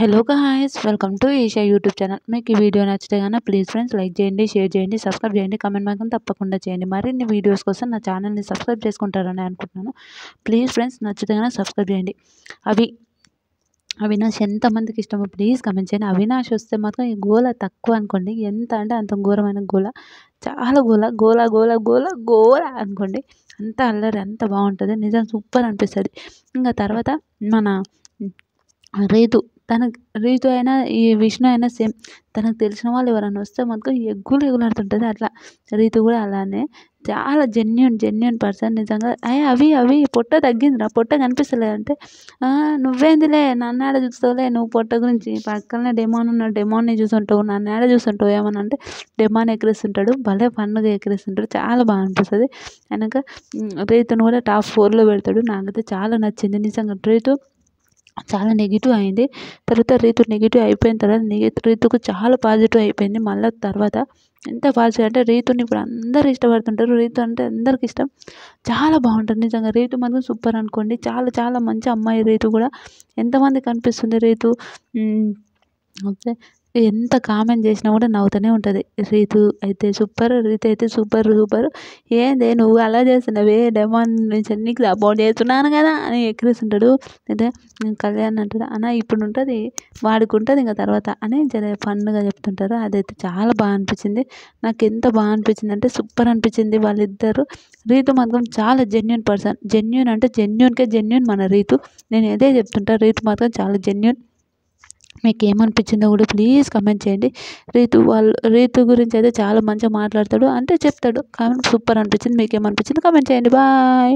Hello guys, welcome to Esha YouTube channel. మీకు ఈ video నచ్చితే కనుక ప్లీజ్ ఫ్రెండ్స్ లైక్ చేయండి, షేర్ చేయండి, సబ్స్క్రైబ్ చేయండి, కామెంట్ మాత్రం తప్పకుండా చేయండి. మరిన్ని వీడియోస్ కోసం నా ఛానల్ని సబ్స్క్రైబ్ చేసుకుంటారని అనుకుంటున్నాను. ప్లీజ్ ఫ్రెండ్స్ నచ్చితే కనుక సబ్స్క్రైబ్ చేయండి. అవినాష్ ఎంతమందికి ఇష్టమో ప్లీజ్ కమెంట్ చేయండి. అవినాష్ వస్తే మాత్రం ఈ గోల తక్కువ అనుకోండి, ఎంత అంటే అంత ఘోరమైన గోల, చాలా గోల గోల గోల గోల గోల అనుకోండి. అంత అల్లరి, అంత బాగుంటుంది, నిజం సూపర్ అనిపిస్తుంది. ఇంకా తర్వాత మన రీతు అయినా ఈ విష్ణు అయినా సేమ్, తనకు తెలిసిన వాళ్ళు ఎవరైనా వస్తే మాత్రం ఎగులాడుతుంటుంది. అట్లా రీతు కూడా అలానే చాలా జెన్యున్ పర్సన్ నిజంగా. అవి పొట్ట తగ్గిందిరా, పొట్ట కనిపిస్తలేదంటే నువ్వేందిలే నన్ను ఆడ చూస్తావులే, నువ్వు పొట్ట గురించి పక్కనే డెమాన్ ఉన్నాడు, డెమాన్ని చూసుంటావు, నన్ను ఆడ చూసుంటావు ఏమని అంటే డెమాన్ ఎక్కిరిస్తుంటాడు, భలే ఫన్గా ఎక్కిరిస్తుంటాడు, చాలా బాగా అనిపిస్తుంది. వెనక రీతును కూడా టాప్ 4లో పెడతాడు. నాకైతే చాలా నచ్చింది నిజంగా. రీతు చాలా నెగిటివ్ అయింది, తర్వాత రీతు నెగిటివ్ అయిపోయిన తర్వాత రీతుకు చాలా పాజిటివ్ అయిపోయింది. మళ్ళీ తర్వాత ఎంత పాజిటివ్ అంటే రీతుని ఇప్పుడు అందరూ ఇష్టపడుతుంటారు. రీతు అంటే అందరికి ఇష్టం, చాలా బాగుంటుంది నిజంగా. రీతు మాత్రం సూపర్ అనుకోండి, చాలా చాలా మంచి అమ్మాయి. రీతు కూడా ఎంతమంది కనిపిస్తుంది రీతు, ఓకే, ఎంత కామెంట్ చేసినా కూడా నవ్వుతూనే ఉంటుంది. రీతు అయితే సూపర్. ఏందే నువ్వు అలా చేస్తున్నావే, డెమాన్ నుంచి నీకు సపోర్ట్ చేస్తున్నాను కదా అని ఎక్కిరిస్తుంటాడు. అయితే కళ్యాణ్ అంటాడు, అన్న ఇప్పుడు ఉంటుంది వాడికి ఉంటుంది ఇంకా తర్వాత అని జర ఫన్గా చెప్తుంటారు. అదైతే చాలా బాగా అనిపించింది నాకు. ఎంత బాగా అనిపించింది అంటే సూపర్ అనిపించింది వాళ్ళిద్దరు. రీతు మాత్రం చాలా జెన్యున్ పర్సన్, జెన్యున్ అంటే జెన్యున్ మన రీతు. నేను అదే చెప్తుంటా, రీతు మాత్రం చాలా జెన్యున్. మీకు ఏమనిపించిందో కూడా ప్లీజ్ కమెంట్ చేయండి. రీతు గురించి అయితే చాలా మంచిగా మాట్లాడతాడు, అంటే చెప్తాడు. కామెంట్ సూపర్ అనిపించింది. మీకు ఏమనిపించింది కమెంట్ చేయండి. బాయ్.